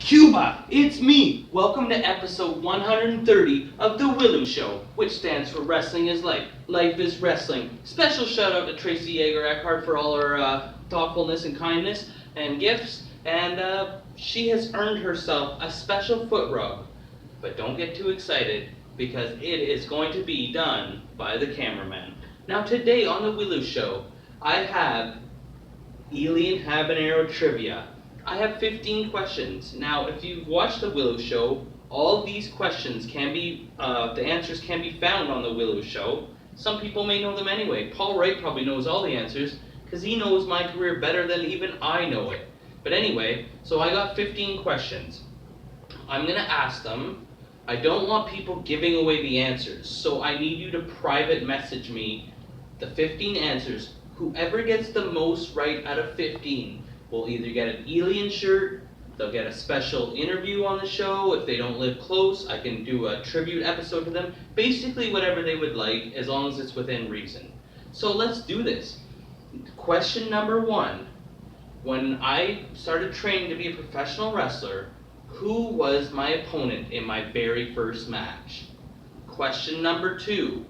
Cuba, it's me! Welcome to episode 130 of The W.I.L.L.I.W Show, which stands for Wrestling is Life. Life is Wrestling. Special shout out to Tracy Yeager-Eckhart for all her thoughtfulness and kindness and gifts, and she has earned herself a special foot rub. But don't get too excited, because it is going to be done by the cameraman. Now today on The W.I.L.L.I.W Show, I have Elian Habanero Trivia. I have 15 questions. Now, if you've watched the W.I.L.L.I.W Show, all these questions can be, the answers can be found on the W.I.L.L.I.W Show. Some people may know them anyway. Paul Wright probably knows all the answers, because he knows my career better than even I know it. But anyway, so I got 15 questions. I'm going to ask them. I don't want people giving away the answers, so I need you to private message me the 15 answers. Whoever gets the most right out of 15 will either get an Elian shirt, they'll get a special interview on the show. If they don't live close, I can do a tribute episode to them. Basically whatever they would like, as long as it's within reason. So let's do this. Question number 1. When I started training to be a professional wrestler, who was my opponent in my very first match? Question number 2.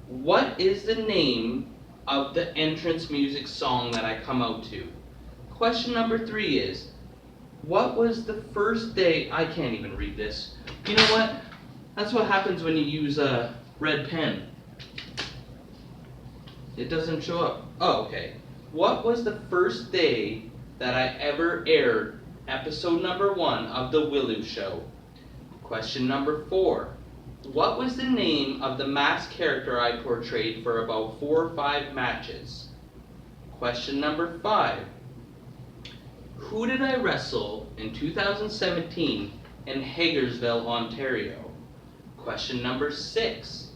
What is the name of the entrance music song that I come out to? Question number 3 is, what was the first day, I can't even read this. You know what? That's what happens when you use a red pen. It doesn't show up. Oh, okay. What was the first day that I ever aired episode number 1 of the W.I.L.L.I.W Show? Question number 4. What was the name of the masked character I portrayed for about 4 or 5 matches? Question number 5. Who did I wrestle in 2017 in Hagersville, Ontario? Question number 6.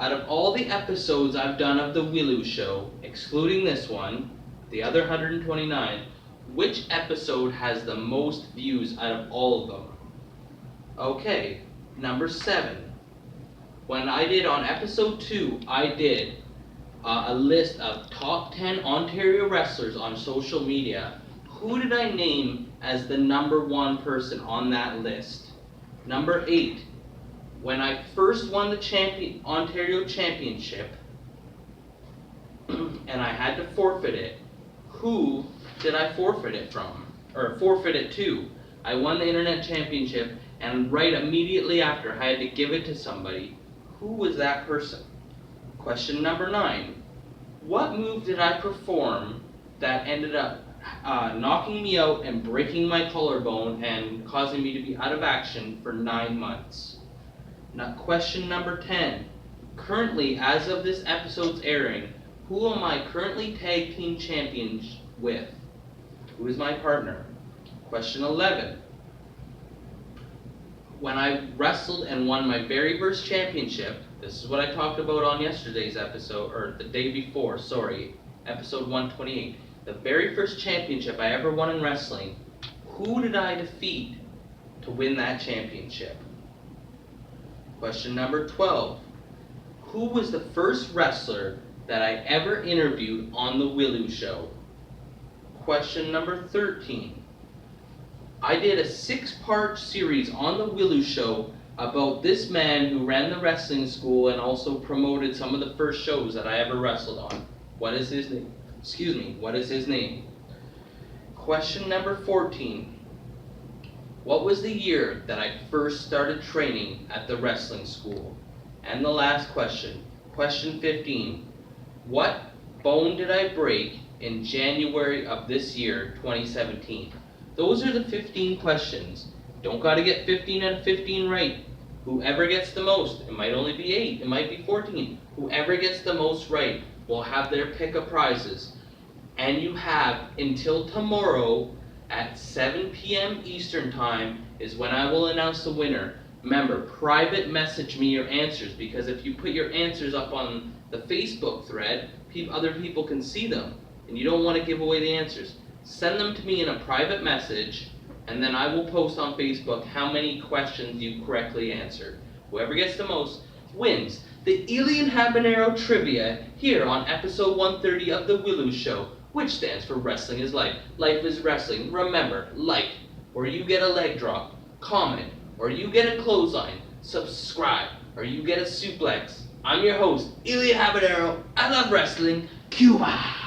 Out of all the episodes I've done of the W.I.L.L.I.W Show, excluding this one, the other 129, which episode has the most views out of all of them? Okay, number 7. When I did on episode 2, I did a list of top 10 Ontario wrestlers on social media. Who did I name as the number 1 person on that list? Number 8. When I first won the Ontario Championship, and I had to forfeit it, who did I forfeit it from? Or forfeit it to? I won the Internet Championship, and right immediately after, I had to give it to somebody. Who was that person? Question number 9. What move did I perform that ended up knocking me out and breaking my collarbone and causing me to be out of action for 9 months? Now, question number 10. Currently, as of this episode's airing, who am I currently tag team champions with? Who is my partner? Question 11. When I wrestled and won my very first championship, this is what I talked about on yesterday's episode, or the day before, sorry, episode 128. The very first championship I ever won in wrestling, who did I defeat to win that championship? Question number 12. Who was the first wrestler that I ever interviewed on the W.I.L.L.I.W Show? Question number 13. I did a 6-part series on the W.I.L.L.I.W Show about this man who ran the wrestling school and also promoted some of the first shows that I ever wrestled on. What is his name? Excuse me, what is his name? Question number 14. What was the year that I first started training at the wrestling school? And the last question, question 15. What bone did I break in January of this year, 2017? Those are the 15 questions. Don't gotta get 15 out of 15 right. Whoever gets the most, it might only be 8, it might be 14. Whoever gets the most right will have their pick of prizes. And you have until tomorrow at 7 p.m. Eastern Time is when I will announce the winner. Remember, private message me your answers, because if you put your answers up on the Facebook thread, other people can see them, and you don't want to give away the answers. Send them to me in a private message, and then I will post on Facebook how many questions you correctly answered. Whoever gets the most wins the Elian Habanero Trivia here on episode 130 of the W.I.L.L.I.W Show, which stands for Wrestling is Life. Life is Wrestling. Remember, like, or you get a leg drop, comment, or you get a clothesline, subscribe, or you get a suplex. I'm your host, Elian Habanero. I love wrestling. Cuba!